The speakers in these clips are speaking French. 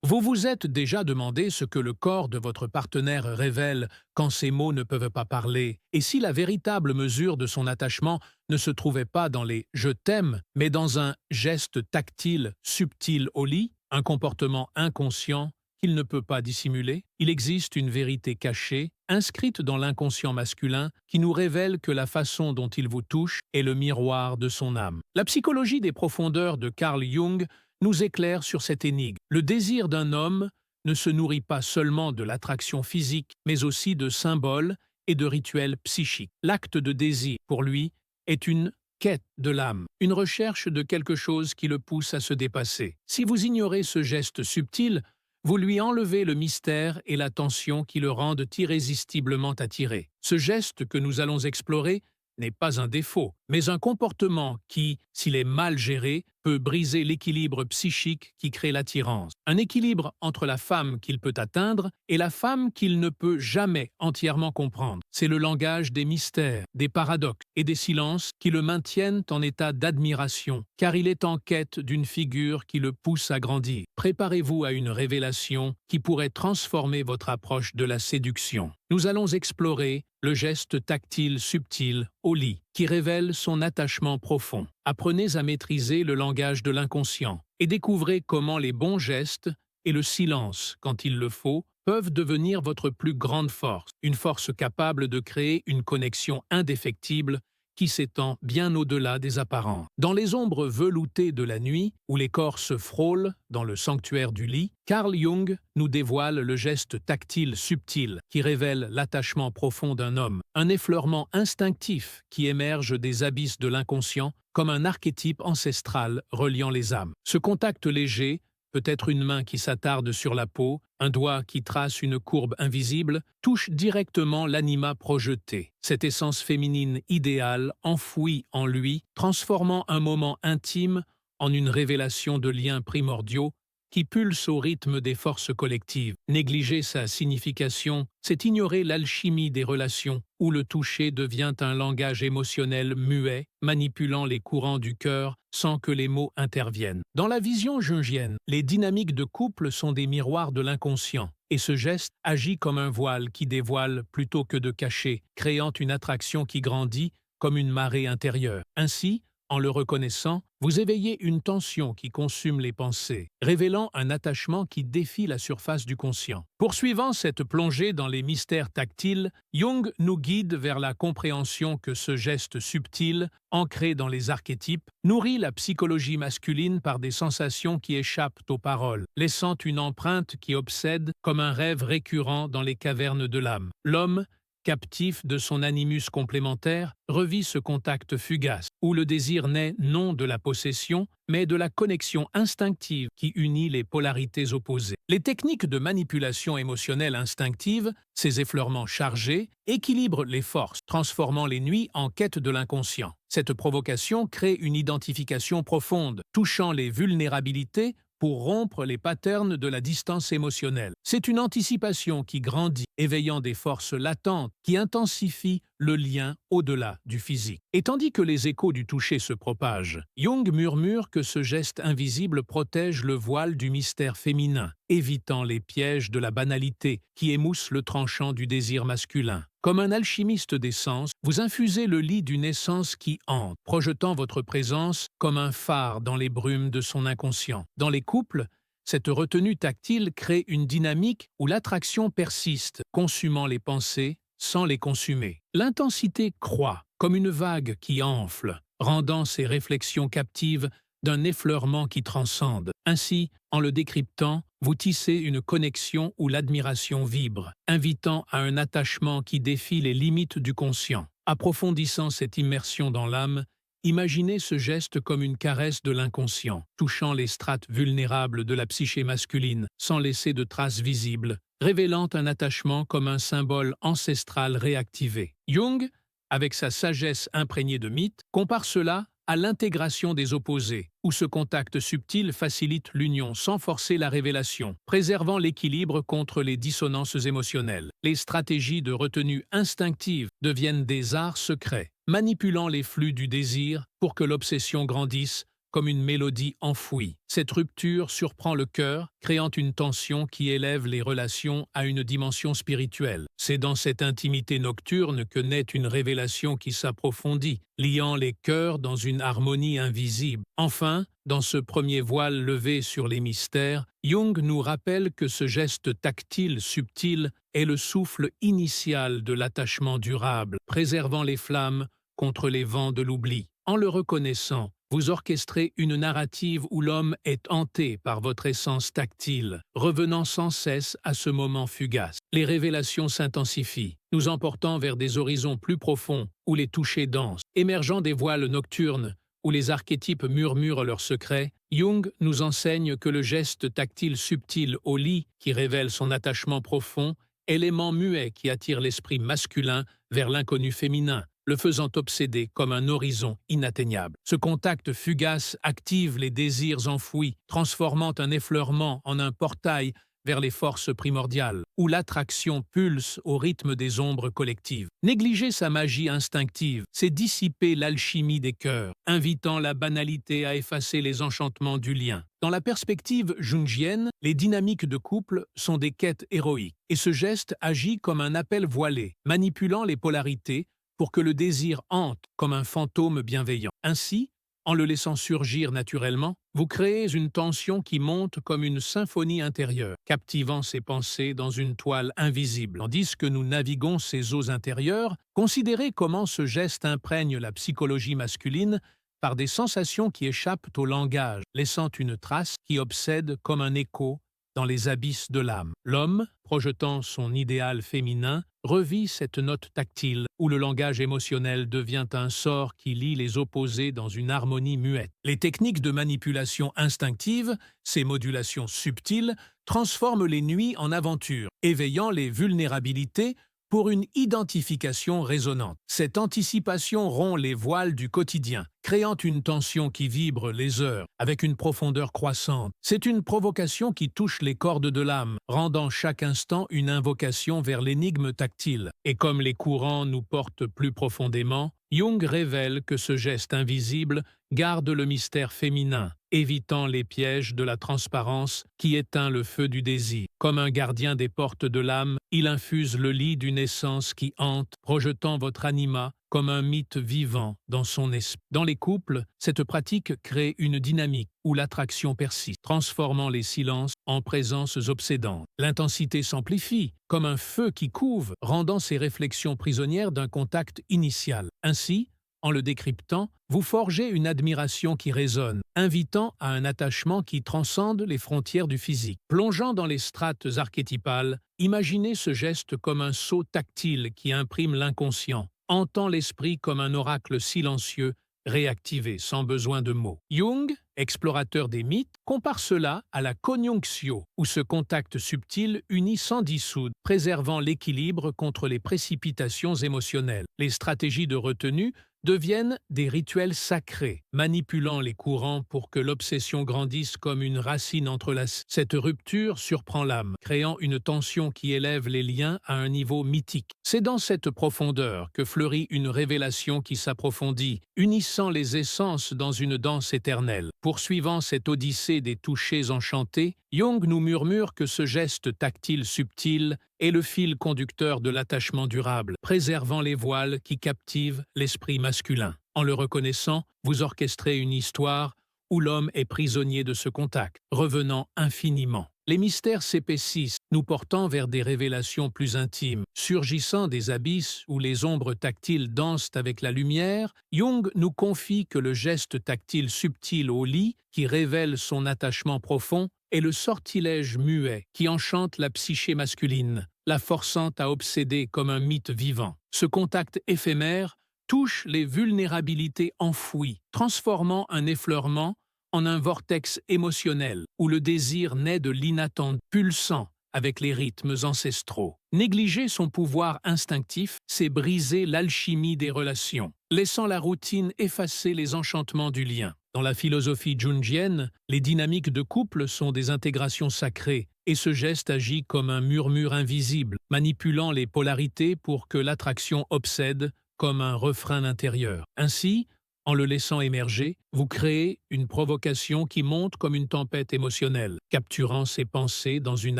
Vous vous êtes déjà demandé ce que le corps de votre partenaire révèle quand ses mots ne peuvent pas parler, et si la véritable mesure de son attachement ne se trouvait pas dans les « je t'aime », mais dans un geste tactile subtil au lit, un comportement inconscient qu'il ne peut pas dissimuler? Il existe une vérité cachée, inscrite dans l'inconscient masculin, qui nous révèle que la façon dont il vous touche est le miroir de son âme. La psychologie des profondeurs de Carl Jung nous éclaire sur cette énigme. Le désir d'un homme ne se nourrit pas seulement de l'attraction physique, mais aussi de symboles et de rituels psychiques. L'acte de désir, pour lui, est une quête de l'âme, une recherche de quelque chose qui le pousse à se dépasser. Si vous ignorez ce geste subtil, vous lui enlevez le mystère et la tension qui le rendent irrésistiblement attiré. Ce geste que nous allons explorer n'est pas un défaut, mais un comportement qui, s'il est mal géré, peut briser l'équilibre psychique qui crée l'attirance. Un équilibre entre la femme qu'il peut atteindre et la femme qu'il ne peut jamais entièrement comprendre. C'est le langage des mystères, des paradoxes et des silences qui le maintiennent en état d'admiration, car il est en quête d'une figure qui le pousse à grandir. Préparez-vous à une révélation qui pourrait transformer votre approche de la séduction. Nous allons explorer le geste tactile subtil au lit, qui révèle son attachement profond. Apprenez à maîtriser le langage de l'inconscient et découvrez comment les bons gestes et le silence, quand il le faut, peuvent devenir votre plus grande force, une force capable de créer une connexion indéfectible qui s'étend bien au-delà des apparences. Dans les ombres veloutées de la nuit, où les corps se frôlent dans le sanctuaire du lit, Carl Jung nous dévoile le geste tactile subtil qui révèle l'attachement profond d'un homme, un effleurement instinctif qui émerge des abysses de l'inconscient comme un archétype ancestral reliant les âmes. Ce contact léger, peut-être une main qui s'attarde sur la peau, un doigt qui trace une courbe invisible, touche directement l'anima projeté, cette essence féminine idéale enfouie en lui, transformant un moment intime en une révélation de liens primordiaux qui pulse au rythme des forces collectives. Négliger sa signification, c'est ignorer l'alchimie des relations, où le toucher devient un langage émotionnel muet, manipulant les courants du cœur sans que les mots interviennent. Dans la vision jungienne, les dynamiques de couple sont des miroirs de l'inconscient, et ce geste agit comme un voile qui dévoile plutôt que de cacher, créant une attraction qui grandit comme une marée intérieure. Ainsi, en le reconnaissant, vous éveillez une tension qui consume les pensées, révélant un attachement qui défie la surface du conscient. Poursuivant cette plongée dans les mystères tactiles, Jung nous guide vers la compréhension que ce geste subtil, ancré dans les archétypes, nourrit la psychologie masculine par des sensations qui échappent aux paroles, laissant une empreinte qui obsède comme un rêve récurrent dans les cavernes de l'âme. L'homme, captif de son animus complémentaire, revit ce contact fugace, où le désir naît non de la possession, mais de la connexion instinctive qui unit les polarités opposées. Les techniques de manipulation émotionnelle instinctive, ces effleurements chargés, équilibrent les forces, transformant les nuits en quête de l'inconscient. Cette provocation crée une identification profonde, touchant les vulnérabilités pour rompre les patterns de la distance émotionnelle. C'est une anticipation qui grandit, éveillant des forces latentes qui intensifient le lien au-delà du physique. Et tandis que les échos du toucher se propagent, Jung murmure que ce geste invisible protège le voile du mystère féminin, évitant les pièges de la banalité qui émoussent le tranchant du désir masculin. Comme un alchimiste des sens, vous infusez le lit d'une essence qui hante, projetant votre présence comme un phare dans les brumes de son inconscient. Dans les couples, cette retenue tactile crée une dynamique où l'attraction persiste, consumant les pensées sans les consumer. L'intensité croît, comme une vague qui enfle, rendant ces réflexions captives d'un effleurement qui transcende. Ainsi, en le décryptant, vous tissez une connexion où l'admiration vibre, invitant à un attachement qui défie les limites du conscient. Approfondissant cette immersion dans l'âme, imaginez ce geste comme une caresse de l'inconscient, touchant les strates vulnérables de la psyché masculine, sans laisser de traces visibles, révélant un attachement comme un symbole ancestral réactivé. Jung, avec sa sagesse imprégnée de mythes, compare cela à l'intégration des opposés, où ce contact subtil facilite l'union sans forcer la révélation, préservant l'équilibre contre les dissonances émotionnelles. Les stratégies de retenue instinctive deviennent des arts secrets, manipulant les flux du désir pour que l'obsession grandisse comme une mélodie enfouie. Cette rupture surprend le cœur, créant une tension qui élève les relations à une dimension spirituelle. C'est dans cette intimité nocturne que naît une révélation qui s'approfondit, liant les cœurs dans une harmonie invisible. Enfin, dans ce premier voile levé sur les mystères, Jung nous rappelle que ce geste tactile subtil est le souffle initial de l'attachement durable, préservant les flammes contre les vents de l'oubli. En le reconnaissant, vous orchestrez une narrative où l'homme est hanté par votre essence tactile, revenant sans cesse à ce moment fugace. Les révélations s'intensifient, nous emportant vers des horizons plus profonds où les touchés dansent. Émergeant des voiles nocturnes, où les archétypes murmurent leurs secrets, Jung nous enseigne que le geste tactile subtil au lit qui révèle son attachement profond, élément muet qui attire l'esprit masculin vers l'inconnu féminin, le faisant obséder comme un horizon inatteignable. Ce contact fugace active les désirs enfouis, transformant un effleurement en un portail vers les forces primordiales, où l'attraction pulse au rythme des ombres collectives. Négliger sa magie instinctive, c'est dissiper l'alchimie des cœurs, invitant la banalité à effacer les enchantements du lien. Dans la perspective jungienne, les dynamiques de couple sont des quêtes héroïques, et ce geste agit comme un appel voilé, manipulant les polarités pour que le désir hante comme un fantôme bienveillant. Ainsi, en le laissant surgir naturellement, vous créez une tension qui monte comme une symphonie intérieure, captivant ses pensées dans une toile invisible. Tandis que nous naviguons ces eaux intérieures, considérez comment ce geste imprègne la psychologie masculine par des sensations qui échappent au langage, laissant une trace qui obsède comme un écho dans les abysses de l'âme. L'homme, projetant son idéal féminin, revit cette note tactile où le langage émotionnel devient un sort qui lie les opposés dans une harmonie muette. Les techniques de manipulation instinctive, ces modulations subtiles, transforment les nuits en aventures, éveillant les vulnérabilités pour une identification résonante. Cette anticipation rompt les voiles du quotidien, créant une tension qui vibre les heures avec une profondeur croissante. C'est une provocation qui touche les cordes de l'âme, rendant chaque instant une invocation vers l'énigme tactile. Et comme les courants nous portent plus profondément, Jung révèle que ce geste invisible garde le mystère féminin, évitant les pièges de la transparence qui éteint le feu du désir. Comme un gardien des portes de l'âme, il infuse le lit d'une essence qui hante, projetant votre anima comme un mythe vivant dans son esprit. Dans les couples, cette pratique crée une dynamique où l'attraction persiste, transformant les silences en présences obsédantes. L'intensité s'amplifie, comme un feu qui couve, rendant ces réflexions prisonnières d'un contact initial. Ainsi, en le décryptant, vous forgez une admiration qui résonne, invitant à un attachement qui transcende les frontières du physique. Plongeant dans les strates archétypales, imaginez ce geste comme un sceau tactile qui imprime l'inconscient, hantant l'esprit comme un oracle silencieux, réactivé sans besoin de mots. Jung, explorateur des mythes, compare cela à la conjunctio, où ce contact subtil unit sans dissoudre, préservant l'équilibre contre les précipitations émotionnelles. Les stratégies de retenue deviennent des rituels sacrés, manipulant les courants pour que l'obsession grandisse comme une racine entrelacée. Cette rupture surprend l'âme, créant une tension qui élève les liens à un niveau mythique. C'est dans cette profondeur que fleurit une révélation qui s'approfondit, unissant les essences dans une danse éternelle. Poursuivant cette odyssée des touchés enchantés, Jung nous murmure que ce geste tactile subtil est le fil conducteur de l'attachement durable, préservant les voiles qui captivent l'esprit masculin. En le reconnaissant, vous orchestrez une histoire où l'homme est prisonnier de ce contact, revenant infiniment. Les mystères s'épaississent, nous portant vers des révélations plus intimes. Surgissant des abysses où les ombres tactiles dansent avec la lumière, Jung nous confie que le geste tactile subtil au lit, qui révèle son attachement profond, est le sortilège muet qui enchante la psyché masculine, la forçant à obséder comme un mythe vivant. Ce contact éphémère touche les vulnérabilités enfouies, transformant un effleurement en un vortex émotionnel où le désir naît de l'inattendu, pulsant avec les rythmes ancestraux. Négliger son pouvoir instinctif, c'est briser l'alchimie des relations, laissant la routine effacer les enchantements du lien. Dans la philosophie jungienne, les dynamiques de couple sont des intégrations sacrées, et ce geste agit comme un murmure invisible, manipulant les polarités pour que l'attraction obsède comme un refrain intérieur. Ainsi, En le laissant émerger, vous créez une provocation qui monte comme une tempête émotionnelle, capturant ses pensées dans une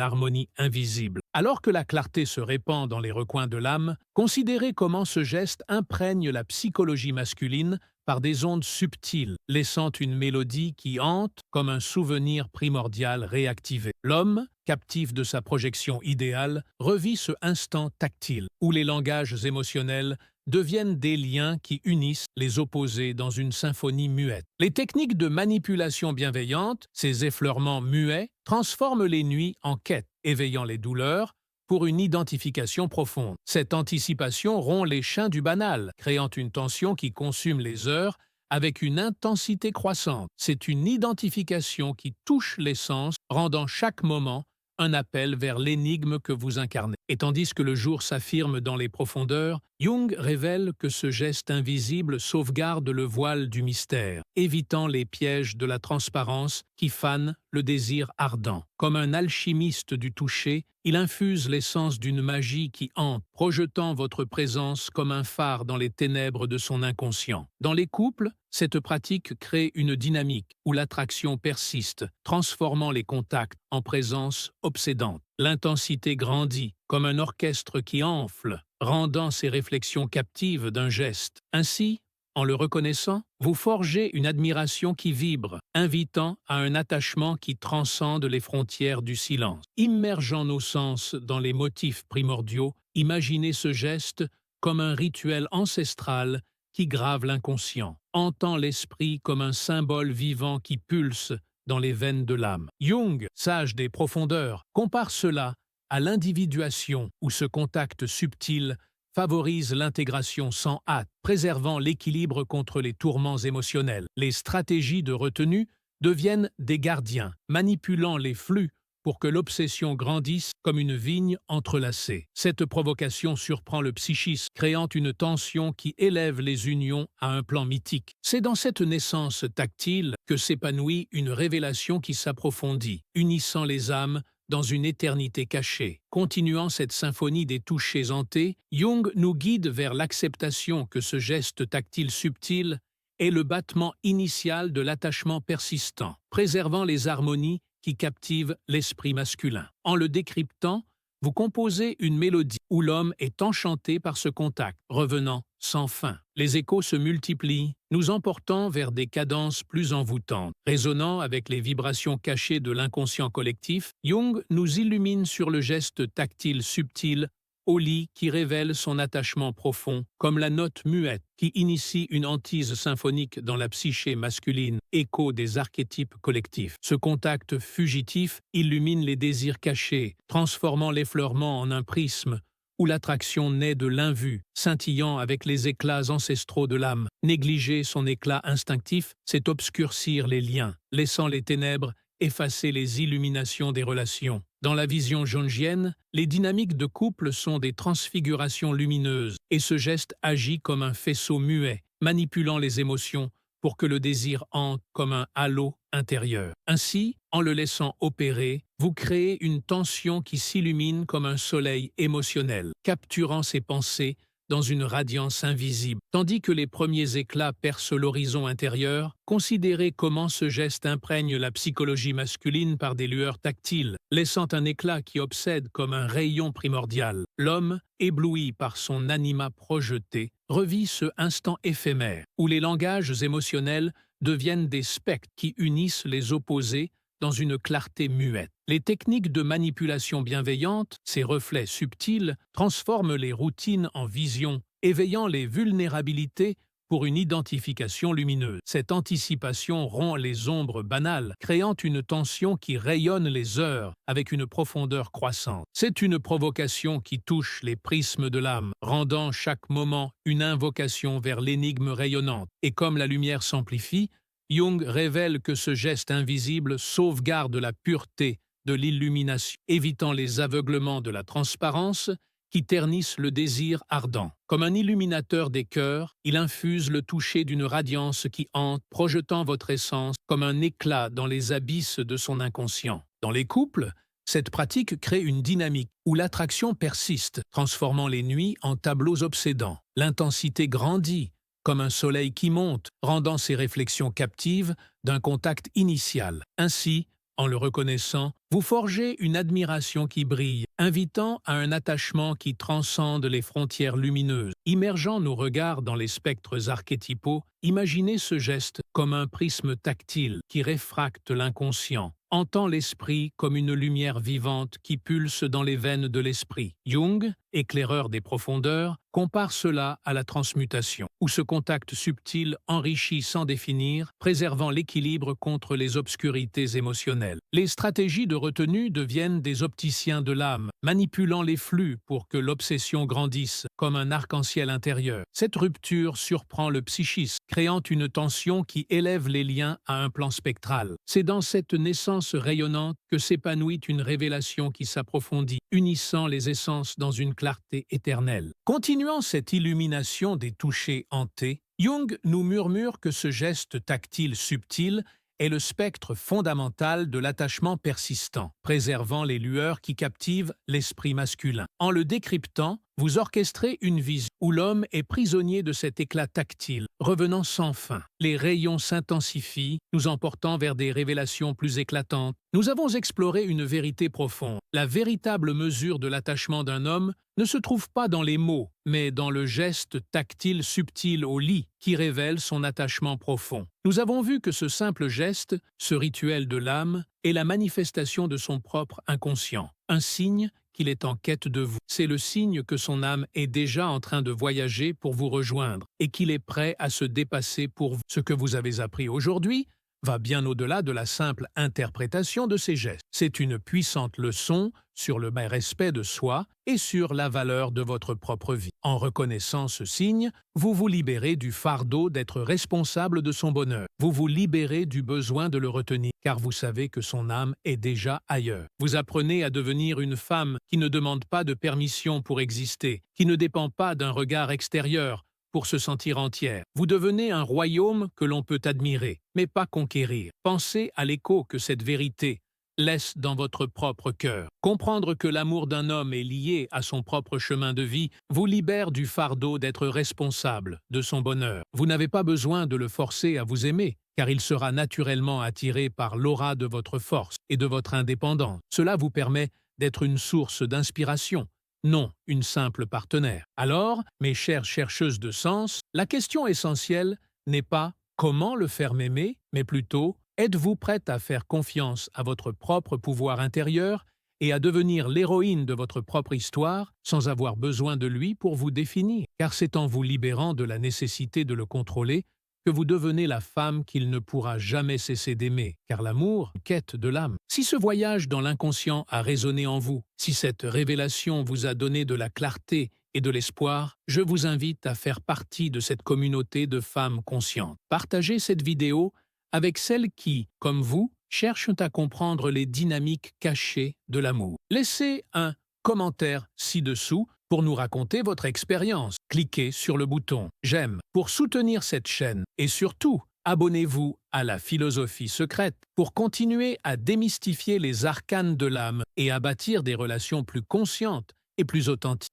harmonie invisible. Alors que la clarté se répand dans les recoins de l'âme, considérez comment ce geste imprègne la psychologie masculine par des ondes subtiles, laissant une mélodie qui hante comme un souvenir primordial réactivé. L'homme, captif de sa projection idéale, revit ce instant tactile, où les langages émotionnels deviennent des liens qui unissent les opposés dans une symphonie muette. Les techniques de manipulation bienveillante, ces effleurements muets, transforment les nuits en quêtes, éveillant les douleurs, pour une identification profonde. Cette anticipation rompt les chaînes du banal, créant une tension qui consume les heures avec une intensité croissante. C'est une identification qui touche l'essence, rendant chaque moment un appel vers l'énigme que vous incarnez. Et tandis que le jour s'affirme dans les profondeurs, Jung révèle que ce geste invisible sauvegarde le voile du mystère, évitant les pièges de la transparence qui fanent le désir ardent. Comme un alchimiste du toucher, il infuse l'essence d'une magie qui hante, projetant votre présence comme un phare dans les ténèbres de son inconscient. Dans les couples, cette pratique crée une dynamique où l'attraction persiste, transformant les contacts en présence obsédante. L'intensité grandit, comme un orchestre qui enfle, rendant ses réflexions captives d'un geste. Ainsi, en le reconnaissant, vous forgez une admiration qui vibre, invitant à un attachement qui transcende les frontières du silence. Immergeant nos sens dans les motifs primordiaux, imaginez ce geste comme un rituel ancestral qui grave l'inconscient, hantant l'esprit comme un symbole vivant qui pulse dans les veines de l'âme. Jung, sage des profondeurs, compare cela à l'individuation où ce contact subtil favorise l'intégration sans hâte, préservant l'équilibre contre les tourments émotionnels. Les stratégies de retenue deviennent des gardiens, manipulant les flux pour que l'obsession grandisse comme une vigne entrelacée. Cette provocation surprend le psychisme, créant une tension qui élève les unions à un plan mythique. C'est dans cette naissance tactile que s'épanouit une révélation qui s'approfondit, unissant les âmes dans une éternité cachée. Continuant cette symphonie des touchés hantés, Jung nous guide vers l'acceptation que ce geste tactile subtil est le battement initial de l'attachement persistant, préservant les harmonies qui captivent l'esprit masculin. En le décryptant, vous composez une mélodie où l'homme est enchanté par ce contact, revenant sans fin. Les échos se multiplient, nous emportant vers des cadences plus envoûtantes. Résonnant avec les vibrations cachées de l'inconscient collectif, Jung nous illumine sur le geste tactile subtil au lit qui révèle son attachement profond, comme la note muette qui initie une hantise symphonique dans la psyché masculine, écho des archétypes collectifs. Ce contact fugitif illumine les désirs cachés, transformant l'effleurement en un prisme où l'attraction naît de l'invu, scintillant avec les éclats ancestraux de l'âme. Négliger son éclat instinctif, c'est obscurcir les liens, laissant les ténèbres effacer les illuminations des relations. Dans la vision jungienne, les dynamiques de couple sont des transfigurations lumineuses, et ce geste agit comme un faisceau muet, manipulant les émotions pour que le désir hante comme un halo intérieur. Ainsi, en le laissant opérer, vous créez une tension qui s'illumine comme un soleil émotionnel, capturant ses pensées dans une radiance invisible. Tandis que les premiers éclats percent l'horizon intérieur, considérez comment ce geste imprègne la psychologie masculine par des lueurs tactiles, laissant un éclat qui obsède comme un rayon primordial. L'homme, ébloui par son anima projeté, revit ce instant éphémère, où les langages émotionnels deviennent des spectres qui unissent les opposés dans une clarté muette. Les techniques de manipulation bienveillante, ces reflets subtils, transforment les routines en visions, éveillant les vulnérabilités pour une identification lumineuse. Cette anticipation rompt les ombres banales, créant une tension qui rayonne les heures avec une profondeur croissante. C'est une provocation qui touche les prismes de l'âme, rendant chaque moment une invocation vers l'énigme rayonnante. Et comme la lumière s'amplifie, Jung révèle que ce geste invisible sauvegarde la pureté de l'illumination, évitant les aveuglements de la transparence qui ternissent le désir ardent. Comme un illuminateur des cœurs, il infuse le toucher d'une radiance qui hante, projetant votre essence comme un éclat dans les abysses de son inconscient. Dans les couples, cette pratique crée une dynamique où l'attraction persiste, transformant les nuits en tableaux obsédants. L'intensité grandit, comme un soleil qui monte, rendant ses réflexions captives d'un contact initial. Ainsi, en le reconnaissant, vous forgez une admiration qui brille, invitant à un attachement qui transcende les frontières lumineuses. Immergeant nos regards dans les spectres archétypaux, imaginez ce geste comme un prisme tactile qui réfracte l'inconscient, entend l'esprit comme une lumière vivante qui pulse dans les veines de l'esprit. Jung, éclaireur des profondeurs, compare cela à la transmutation, où ce contact subtil enrichit sans définir, préservant l'équilibre contre les obscurités émotionnelles. Les stratégies de retenue deviennent des opticiens de l'âme, manipulant les flux pour que l'obsession grandisse, comme un arc-en-ciel intérieur. Cette rupture surprend le psychisme, créant une tension qui élève les liens à un plan spectral. C'est dans cette naissance rayonnante que s'épanouit une révélation qui s'approfondit, unissant les essences dans une clarté éternelle. Continuant cette illumination des touchés hantés, Jung nous murmure que ce geste tactile subtil est le spectre fondamental de l'attachement persistant, préservant les lueurs qui captivent l'esprit masculin. En le décryptant, vous orchestrez une vision où l'homme est prisonnier de cet éclat tactile, revenant sans fin. Les rayons s'intensifient, nous emportant vers des révélations plus éclatantes. Nous avons exploré une vérité profonde. La véritable mesure de l'attachement d'un homme ne se trouve pas dans les mots, mais dans le geste tactile subtil au lit qui révèle son attachement profond. Nous avons vu que ce simple geste, ce rituel de l'âme, est la manifestation de son propre inconscient, un signe qu'il est en quête de vous. C'est le signe que son âme est déjà en train de voyager pour vous rejoindre et qu'il est prêt à se dépasser pour vous. Ce que vous avez appris aujourd'hui va bien au-delà de la simple interprétation de ces gestes. C'est une puissante leçon sur le respect de soi et sur la valeur de votre propre vie. En reconnaissant ce signe, vous vous libérez du fardeau d'être responsable de son bonheur. Vous vous libérez du besoin de le retenir, car vous savez que son âme est déjà ailleurs. Vous apprenez à devenir une femme qui ne demande pas de permission pour exister, qui ne dépend pas d'un regard extérieur, pour se sentir entière. Vous devenez un royaume que l'on peut admirer, mais pas conquérir. Pensez à l'écho que cette vérité laisse dans votre propre cœur. Comprendre que l'amour d'un homme est lié à son propre chemin de vie vous libère du fardeau d'être responsable de son bonheur. Vous n'avez pas besoin de le forcer à vous aimer, car il sera naturellement attiré par l'aura de votre force et de votre indépendance. Cela vous permet d'être une source d'inspiration, non une simple partenaire. Alors, mes chères chercheuses de sens, la question essentielle n'est pas comment le faire m'aimer, mais plutôt êtes-vous prête à faire confiance à votre propre pouvoir intérieur et à devenir l'héroïne de votre propre histoire sans avoir besoin de lui pour vous définir? Car c'est en vous libérant de la nécessité de le contrôler que vous devenez la femme qu'il ne pourra jamais cesser d'aimer, car l'amour, quête de l'âme. Si ce voyage dans l'inconscient a résonné en vous, si cette révélation vous a donné de la clarté et de l'espoir, je vous invite à faire partie de cette communauté de femmes conscientes. Partagez cette vidéo avec celles qui, comme vous, cherchent à comprendre les dynamiques cachées de l'amour. Laissez un commentaire ci-dessous pour nous raconter votre expérience. Cliquez sur le bouton « J'aime » pour soutenir cette chaîne et surtout, abonnez-vous à la philosophie secrète pour continuer à démystifier les arcanes de l'âme et à bâtir des relations plus conscientes et plus authentiques.